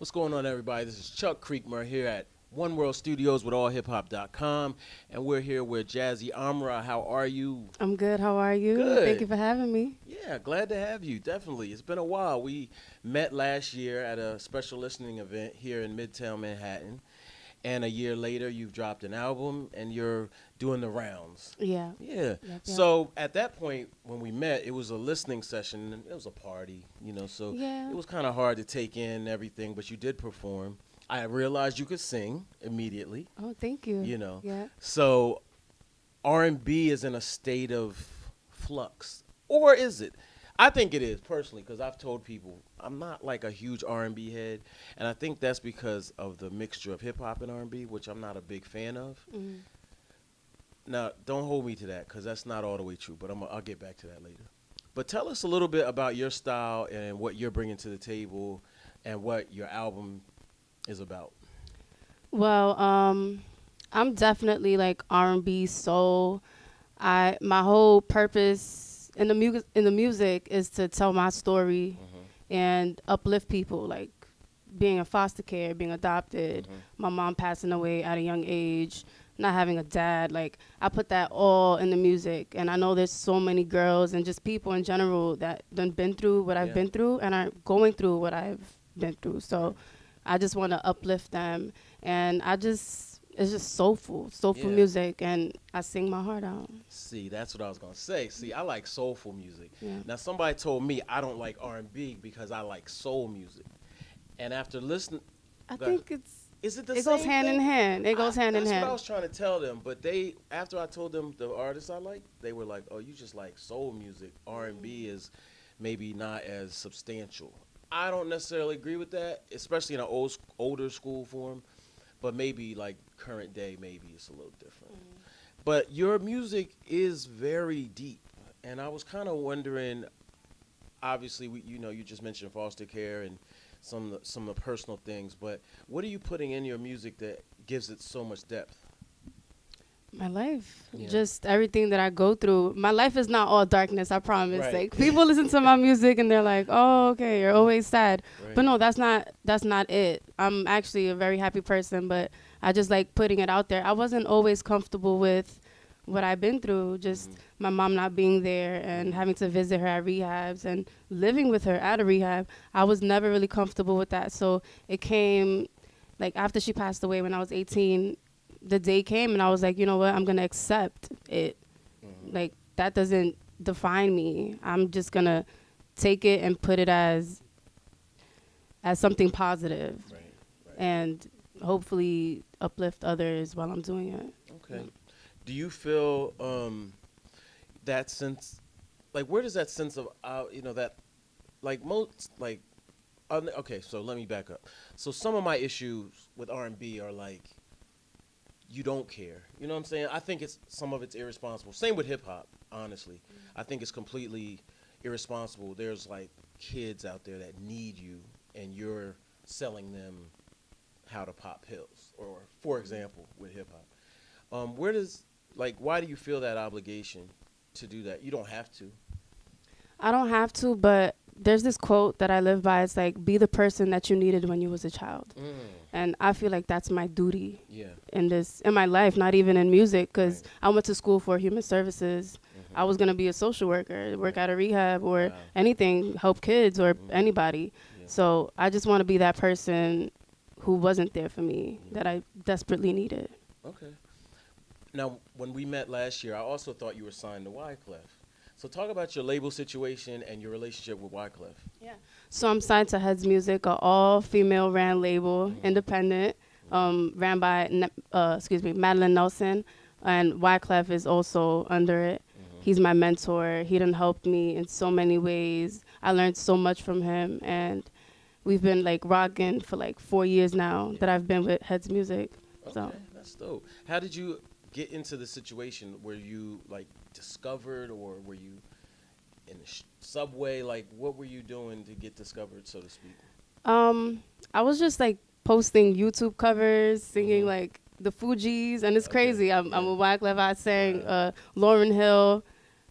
What's going on, everybody? This is Chuck Creekmer here at One World Studios with allhiphop.com, and we're here with Jazzy Amra. How are you? I'm good. How are you? Good. Thank you for having me. Yeah, glad to have you. Definitely. It's been a while. We met last year at a special listening event here in Midtown Manhattan, and a year later, you've dropped an album, and you're doing the rounds. Yeah. Yeah. Yep. So at that point, when we met, it was a listening session. And it was a party, so Yeah. it was kind of hard to take in everything, but you did perform. I realized you could sing immediately, Oh, thank you. Yeah. So R&B is in a state of flux. Or is it? I think it is, personally, because I've told people I'm not like a huge R&B head, and I think that's because of the mixture of hip-hop and R&B, which I'm not a big fan of. Mm. Now, don't hold me to that, because that's not all the way true, but I'll get back to that later. But tell us a little bit about your style and what you're bringing to the table and what your album is about. Well, I'm definitely like R&B soul. My whole purpose in the music is to tell my story and uplift people, like being in foster care, being adopted, my mom passing away at a young age, not having a dad. Like, I put that all in the music, and I know there's so many girls and just people in general that done been through what I've been through and are going through what I've been through. So I just want to uplift them, and it's just soulful music, and I sing my heart out. See, that's what I was going to say. See, I like soulful music. Yeah. Now, somebody told me I don't like R&B because I like soul music. And after listening, I think it same goes hand in thing? hand. It goes hand in That's hand. what I was trying to tell them. But after I told them the artists I like, they were like, oh, you just like soul music. R&B is maybe not as substantial. I don't necessarily agree with that, especially in an older school form. But maybe like current day, maybe it's a little different. But your music is very deep. And I was kind of wondering, obviously, you just mentioned foster care and some of the personal things, but what are you putting in your music that gives it so much depth? My life, Yeah. just everything that I go through. My life is not all darkness, I promise. Right. Like, people listen to my music and they're like, "Oh, okay, you're always sad." Right. But no, that's not it. I'm actually a very happy person, but I just like putting it out there. I wasn't always comfortable with what I've been through, just my mom not being there and having to visit her at rehabs and living with her at a rehab. I was never really comfortable with that. So it came like after she passed away when I was 18, the day came and I was like, you know what, I'm going to accept it. Like, that doesn't define me. I'm just going to take it and put it as something positive. Right. And hopefully uplift others while I'm doing it. Okay. Do you feel that sense, like, where does that sense of, that, like, okay, so let me back up. So some of my issues with R&B are like, you don't care. You know what I'm saying? I think some of it's irresponsible. Same with hip-hop, honestly. I think it's completely irresponsible. There's, like, kids out there that need you, and you're selling them how to pop pills, or, for example, with hip-hop. Why do you feel that obligation to do that? You don't have to. I don't have to, but there's this quote that I live by. It's like, be the person that you needed when you was a child. And I feel like that's my duty in my life, not even in music, because I went to school for human services. I was going to be a social worker, work at a rehab or anything, help kids or anybody. Yeah. So I just want to be that person who wasn't there for me that I desperately needed. Okay. Now, when we met last year, I also thought you were signed to Wyclef. So talk about your label situation and your relationship with Wyclef. Yeah. So I'm signed to Heads Music, an all-female ran label, independent, ran by Madeline Nelson, and Wyclef is also under it. He's my mentor. He done helped me in so many ways. I learned so much from him, and we've been like rocking for like 4 years now that I've been with Heads Music. Okay, so that's dope. How did you get into the situation? Were you like discovered, or were you in the subway? Like, what were you doing to get discovered, so to speak? I was just like posting YouTube covers, singing like the Fugees, and it's crazy. I'm a Wyclef. I sang Lauryn Hill,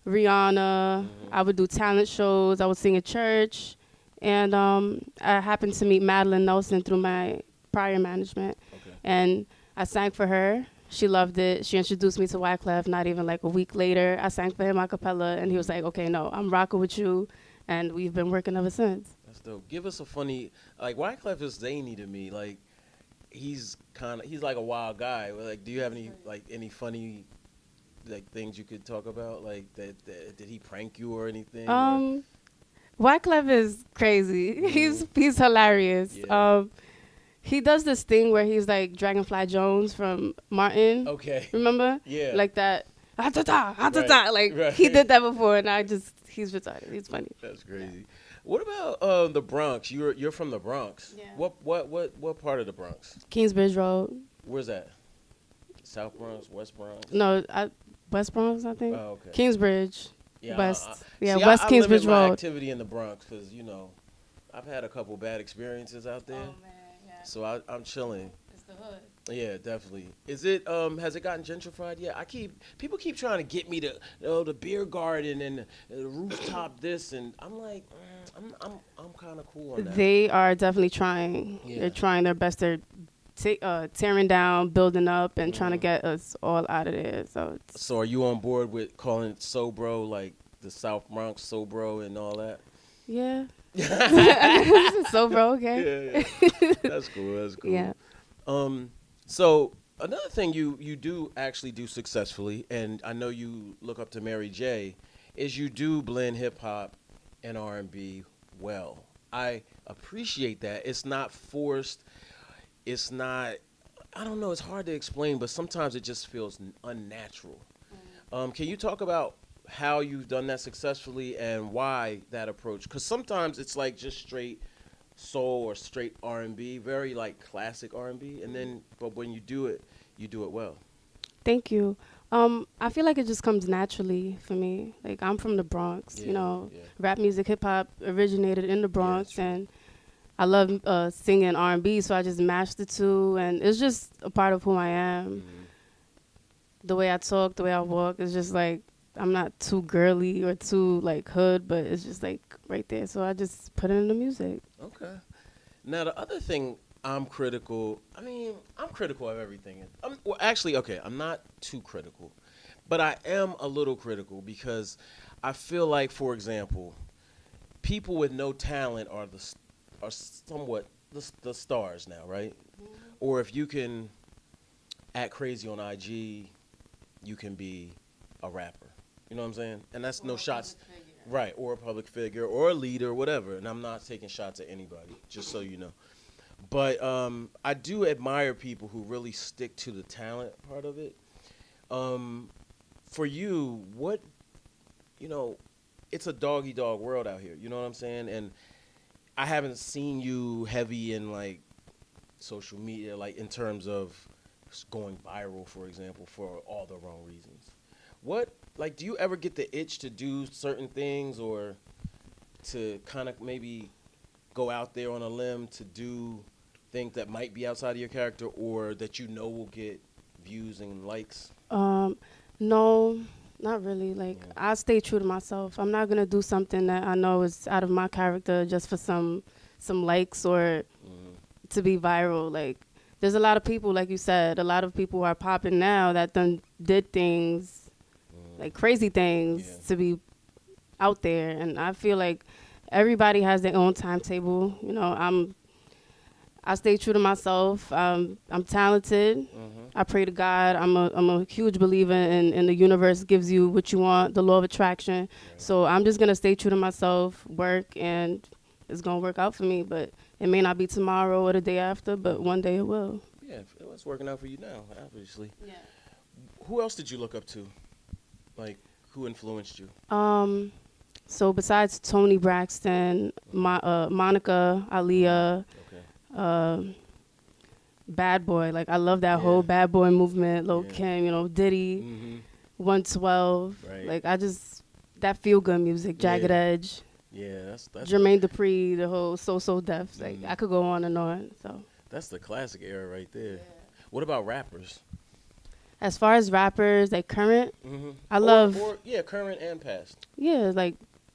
Rihanna. I would do talent shows. I would sing at church, And I happened to meet Madeline Nelson through my prior management. Okay. And I sang for her. She loved it. She introduced me to Wyclef. Not even like a week later, I sang for him a cappella, and he was like, okay, no, I'm rocking with you. And we've been working ever since. That's dope. Give us a funny, like, Wyclef is zany to me. Like, he's like a wild guy. Like, do you have any funny, like, things you could talk about? Like, did he prank you or anything? Wyclef is crazy. Mhm. He's hilarious. Yeah. He does this thing where he's like Dragonfly Jones from Martin. Okay. Remember? Yeah. Like that. Ah-ta-ta, ah-ta-ta. Right, Like right. he did that before, and he's retarded. He's funny. That's crazy. What about the Bronx? You're from the Bronx. Yeah. What part of the Bronx? Kingsbridge Road. Where's that? South Bronx, West Bronx? No, West Bronx, I think. Oh, okay. Kingsbridge. Yeah, West. See, West I Kingsbridge limit my Road. activity in the Bronx because I've had a couple bad experiences out there. Oh man, yeah. So I'm chilling. It's the hood. Yeah, definitely. Is it has it gotten gentrified yet? People keep trying to get me to the beer garden and the rooftop this, and I'm like, I'm kind of cool on that. They are definitely trying. Yeah. They're trying their best. They're tearing down, building up, and trying to get us all out of there. So are you on board with calling it Sobro, like the South Bronx Sobro and all that? Yeah. So bro, okay. Yeah. That's cool. That's cool. Yeah. So another thing you do actually do successfully, and I know you look up to Mary J, is you do blend hip hop and R&B well. I appreciate that. It's not forced. It's not. I don't know. It's hard to explain, but sometimes it just feels unnatural. Can you talk about how you've done that successfully and why that approach? Because sometimes it's like just straight soul or straight R&B, very like classic R&B, but when you do it well. Thank you. I feel like it just comes naturally for me. Like I'm from the Bronx, Yeah. rap music, hip hop originated in the Bronx, true. and I love singing R&B, so I just mashed the two, and it's just a part of who I am. Mhm. The way I talk, the way I walk, it's just like I'm not too girly or too like hood, but it's just like right there. So I just put it in the music. Okay. Now the other thing I'm critical of everything. I'm not too critical, but I am a little critical because I feel like, for example, people with no talent are somewhat the stars now, right? Mm-hmm. Or if you can act crazy on IG, you can be a rapper. You know what I'm saying? And that's no shots. Right, or a public figure, or a leader, whatever. And I'm not taking shots at anybody, just so you know. But I do admire people who really stick to the talent part of it. For you, it's a dog-eat-dog world out here. You know what I'm saying? And I haven't seen you heavy in, like, social media, like, in terms of going viral, for example, for all the wrong reasons. Do you ever get the itch to do certain things or to kind of maybe go out there on a limb to do things that might be outside of your character or that will get views and likes? No, not really. Like, I stay true to myself. I'm not going to do something that I know is out of my character just for some likes or to be viral. Like, there's a lot of people, like you said, a lot of people who are popping now that did things, like crazy things to be out there. And I feel like everybody has their own timetable. I stay true to myself. I'm talented. Mm-hmm. I pray to God. I'm a huge believer in the universe gives you what you want, the law of attraction. Right. So I'm just going to stay true to myself, work, and it's going to work out for me. But it may not be tomorrow or the day after, but one day it will. Yeah, it's working out for you now, obviously. Yeah. Who else did you look up to? Like, who influenced you? So besides Tony Braxton, Monica, Aaliyah, Bad Boy. Like, I love that whole Bad Boy movement. Lil Kim, Diddy, 112. Right. Like, that feel good music, Jagged Edge. Yeah, that's Jermaine Dupri, the whole So Def. Like, I could go on and on. So that's the classic era right there. Yeah. What about rappers? As far as rappers, like current, I love current and past. Yeah, like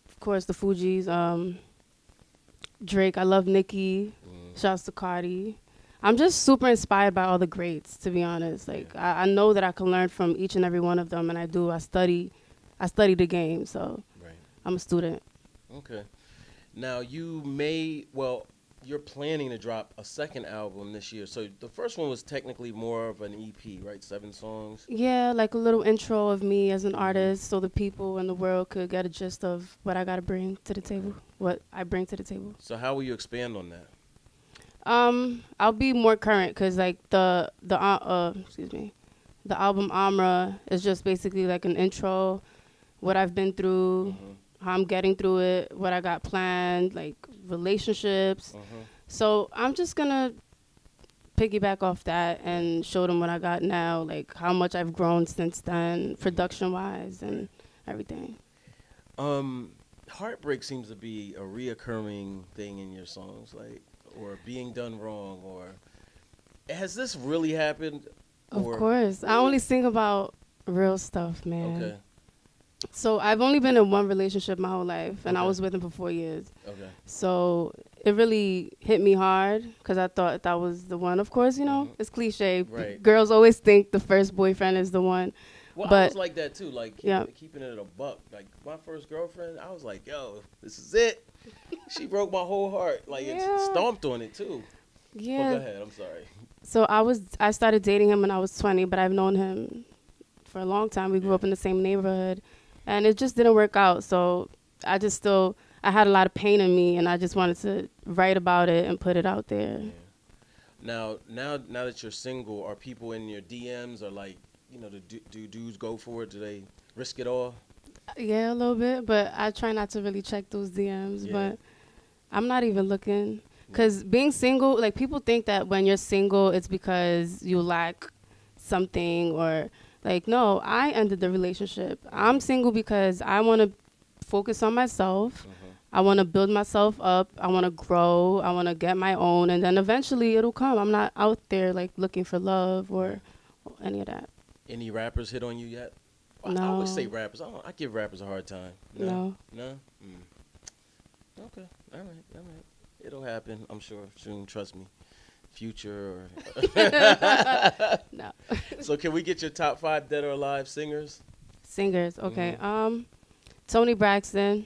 of course the Fugees, Drake. I love Nicki. Shouts to Cardi. I'm just super inspired by all the greats, to be honest. Like I know that I can learn from each and every one of them, and I do. I study the game, so I'm a student. Okay. Now you're planning to drop a second album this year. So the first one was technically more of an EP, right? 7 songs. Yeah, like a little intro of me as an artist, so the people in the world could get a gist of what I gotta bring to the table, what I bring to the table. So how will you expand on that? I'll be more current because like the album Amra is just basically like an intro, what I've been through, how I'm getting through it, what I got planned, like relationships. So I'm just gonna piggyback off that and show them what I got now, like how much I've grown since then, production wise and everything. Heartbreak seems to be a reoccurring thing in your songs, like, or being done wrong, or has this really happened? Of course. I only sing about real stuff, man. Okay. So I've only been in one relationship my whole life, and I was with him for 4 years. Okay. So it really hit me hard because I thought that was the one. Of course, you know, it's cliche. Right. Girls always think the first boyfriend is the one. Well, but I was like that too, like keeping it a buck. Like my first girlfriend, I was like, yo, this is it. She broke my whole heart. Like it stomped on it too. Yeah. But go ahead, I'm sorry. So I started dating him when I was 20, but I've known him for a long time. We grew up in the same neighborhood, and it just didn't work out. So I had a lot of pain in me, and I just wanted to write about it and put it out there. Yeah. Now that you're single, are people in your DMs or like, you know, do dudes go for it? Do they risk it all? Yeah, a little bit, but I try not to really check those DMs. But I'm not even looking. Because being single, like people think that when you're single, it's because you lack something or like, no, I ended the relationship. I'm single because I want to focus on myself. I want to build myself up. I want to grow. I want to get my own. And then eventually it'll come. I'm not out there like looking for love or any of that. Any rappers hit on you yet? No. I always say rappers. I give rappers a hard time. No. No? Okay. All right. It'll happen, I'm sure, soon. Trust me. Future or... No. So can we get your top 5 dead or alive singers? Singers, okay. Tony Braxton.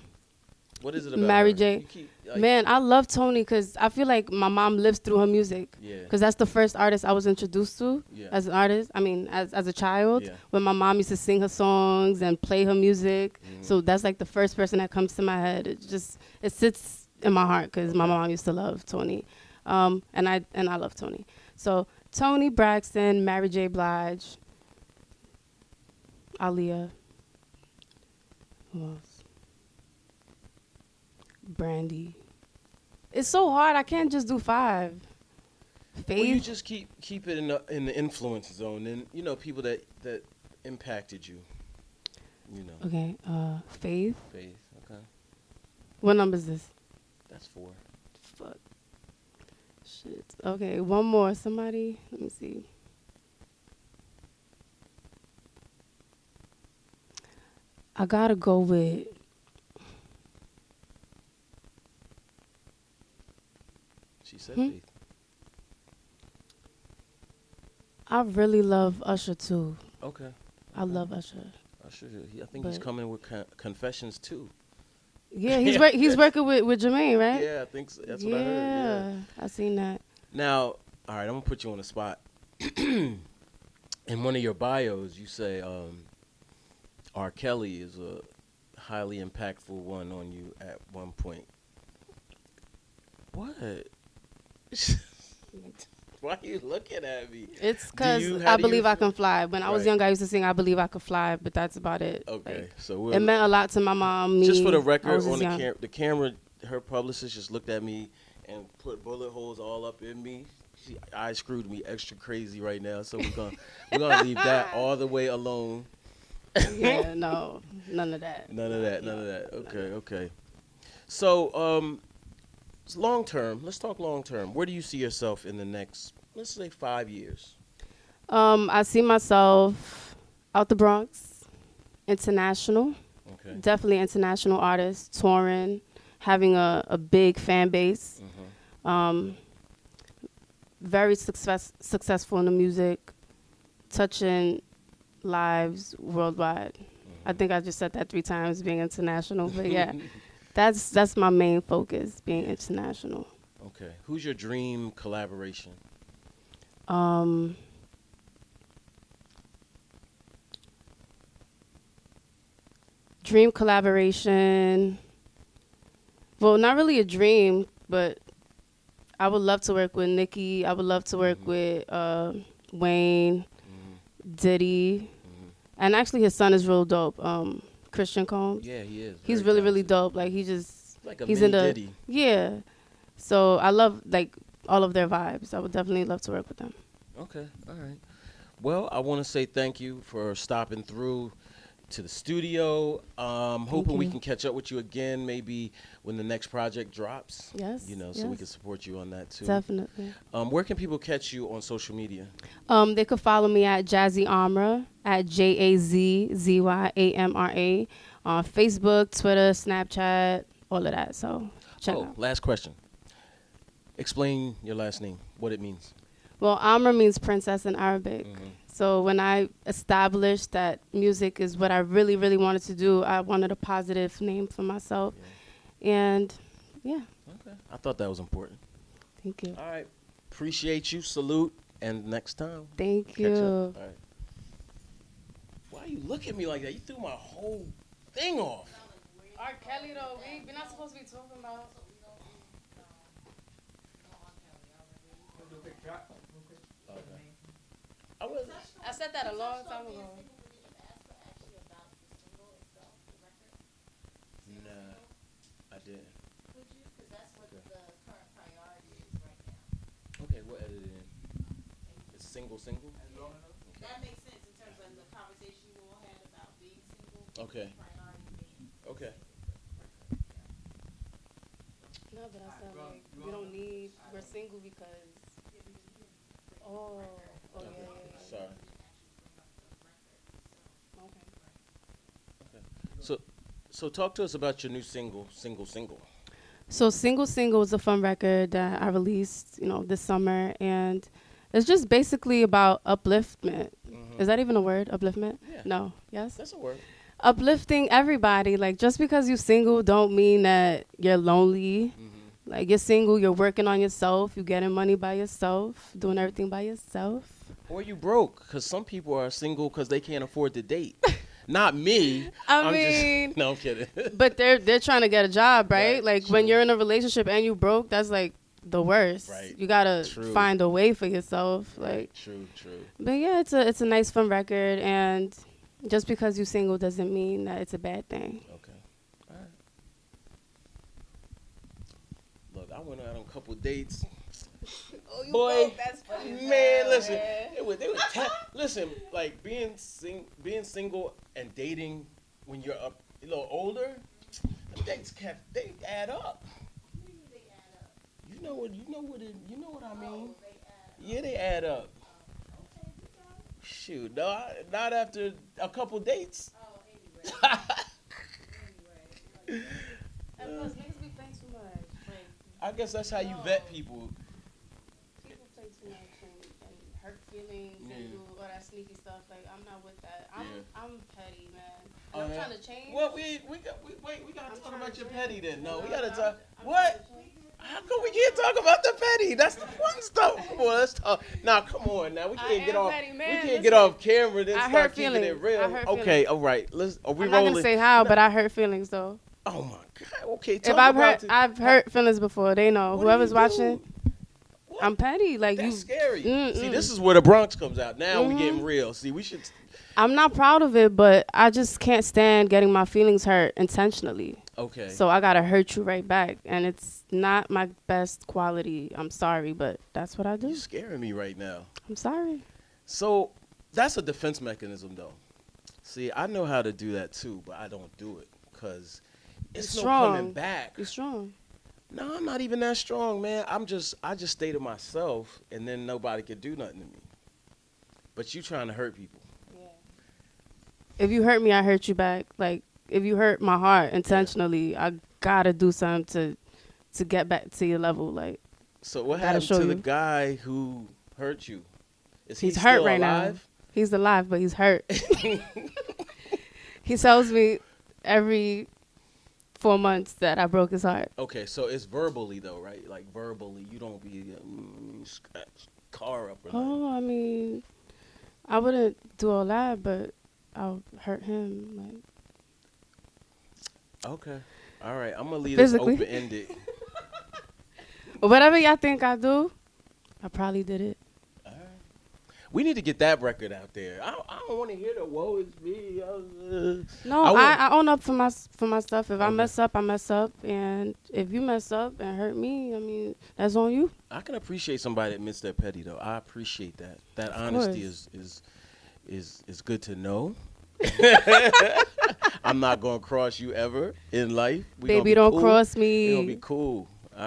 What is it about Mary her? J. Man, I love Tony because I feel like my mom lives through her music. Yeah. Because that's the first artist I was introduced to as an artist. I mean, as a child, when my mom used to sing her songs and play her music. So that's like the first person that comes to my head. It sits in my heart because my mom used to love Tony, and I love Tony. So Tony Braxton, Mary J. Blige, Aaliyah. Who else? Brandy. It's so hard. I can't just do 5. Faith. Well, you just keep it in the influence zone, and you know people that impacted you. You know. Okay. Faith. Faith. Okay. What number is this? That's 4. Fuck. Shit. Okay. One more. Somebody. Let me see. I gotta go with. She said Faith. I really love Usher too. Okay. I love Usher. Usher, I think he's coming with Confessions too. Yeah, he's working with Jermaine, right? Yeah, I think so. That's what I heard. Yeah, I seen that. Now, all right, I'm gonna put you on the spot. In one of your bios, you say R. Kelly is a highly impactful one on you at one point. What? Why are you looking at me? It's because I Believe I Can Fly. When I was young, I used to sing I Believe I Could Fly, but that's about it. Okay, like, so it meant a lot to my mom, me. Just for the record, on the camera, her publicist just looked at me and put bullet holes all up in me. I screwed me extra crazy right now, so we're gonna leave that all the way alone. Yeah, no, none of that. None of that. Okay. So, long term. Let's talk long term. Where do you see yourself in the next, let's say, 5 years? I see myself out the Bronx, international. Okay. Definitely international artist, touring, having a big fan base. Very successful in the music, touching lives worldwide. I think I just said that 3 times, being international, but yeah, that's my main focus, being international. Okay. Who's your dream collaboration? Dream collaboration. Well, not really a dream, but I would love to work with Nicki. I would love to work with Wayne, Diddy, and actually his son is real dope. Christian Combs. Yeah, he is. He's very really talented. dope. Like Like a he's mini in the Diddy. yeah. So I love like all of their vibes. I would definitely love to work with them. Okay, all right. Well, I want to say thank you for stopping through to the studio. Hoping we you. can catch up with you again, maybe when the next project drops. Yes. You know, so we yes. can support you on that too. Definitely. Where can people catch you on social media? They could follow me at Jazzy Amra at JAZZYAMRA on Facebook, Twitter, Snapchat, all of that. So check out. Last question. Explain your last name, what it means. Well, Amra means princess in Arabic. So when I established that music is what I really, really wanted to do, I wanted a positive name for myself. And yeah. Okay. I thought that was important. Thank you. All right. Appreciate you. Salute. And next time. Thank Catch you. up. All right. Why you look at me like that? You threw my whole thing off. R. Kelly, though, we're not supposed to be talking about. I said that a long time ago. Nah, I didn't. Okay, we'll edit it in. It's single. That makes sense in terms of the conversation you all had about being single. Okay. Okay. No, but I said like we don't need. We're single because. Oh. Oh yeah. Sorry. Okay. So talk to us about your new single. So Single is a fun record that I released, this summer, and it's just basically about upliftment. Is that even a word? Upliftment? Yeah. No. Yes. That's a word. Uplifting everybody. Like just because you're single don't mean that you're lonely. Like you're single, you're working on yourself, you're getting money by yourself, doing everything by yourself. Or you broke, because some people are single because they can't afford to date. Not me. I mean, no, I'm kidding. but they're trying to get a job, right? Right, Like true. when you're in a relationship and you broke, that's like the worst. Right. You gotta True. find a way for yourself. Like, True. but yeah, it's a nice fun record, and just because you're single doesn't mean that it's a bad thing. Okay. All right. Look, I went out on a couple dates. Oh, you Boy, that's funny. man, listen. Listen, like being single and dating when you're a little older, them dates they add up. You know what I mean? Yeah, they add up. Shoot, no, not after a couple dates. And plus, niggas be playing too much. Like, I guess that's how you vet people. people play too much and hurt feelings and do all that sneaky stuff. Like, I'm not with that. I'm petty, man. And I'm trying to change. Well, we gotta talk about your petty then. No, we gotta I'm- talk. I'm What? trying to change. How come we can't talk about the petty? That's the fun stuff. Come on, let's talk. Now, come on. Now we can't get am off. petty, We man. can't get Listen, off camera then I start hurt keeping it feelings. real. I hurt Okay, feelings. all right. Are we I'm not rolling? gonna say how, but I hurt feelings though. Oh my God. Okay, If talk I've about hurt, I've hurt feelings before. They know. What do Whoever's you watching, do? What? I'm petty. Like That's you. scary. Mm-mm. See, this is where the Bronx comes out. Now we Mhm. getting real. See, we should. I'm not proud of it, but I just can't stand getting my feelings hurt intentionally. Okay. So I gotta hurt you right back, and it's not my best quality. I'm sorry, but that's what I do. You're scaring me right now. I'm sorry. So that's a defense mechanism, though. See, I know how to do that too, but I don't do it because it's no strong. coming back. You're strong. No, I'm not even that strong, man. I just stay to myself, and then nobody can do nothing to me. But you trying to hurt people. If you hurt me, I hurt you back. Like if you hurt my heart intentionally, gotta do something to get back to your level. Like, So what gotta happened show to the you. guy who hurt you? Is he He's hurt still right now. alive? He's alive, but he's hurt. He tells me every 4 months that I broke his heart. Okay, so it's verbally though, right? Like verbally, you don't be scratch car up or nothing. Oh, I mean, I wouldn't do all that, but I'll hurt him. Like, Okay, all right. I'm gonna leave Physically. this open ended. whatever y'all think I do, I probably did it. We need to get that record out there. I don't want to hear the "woe is me." No, I own up for my stuff. If I mess up, I mess up, and if you mess up and hurt me, I mean, that's on you. I can appreciate somebody that admits they're petty, though. I appreciate that. That Of honesty course. is good to know. I'm not gonna cross you ever in life. Baby, don't cool. cross We gonna me. be cool. All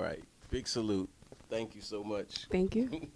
right. Big salute. Thank you so much. Thank you.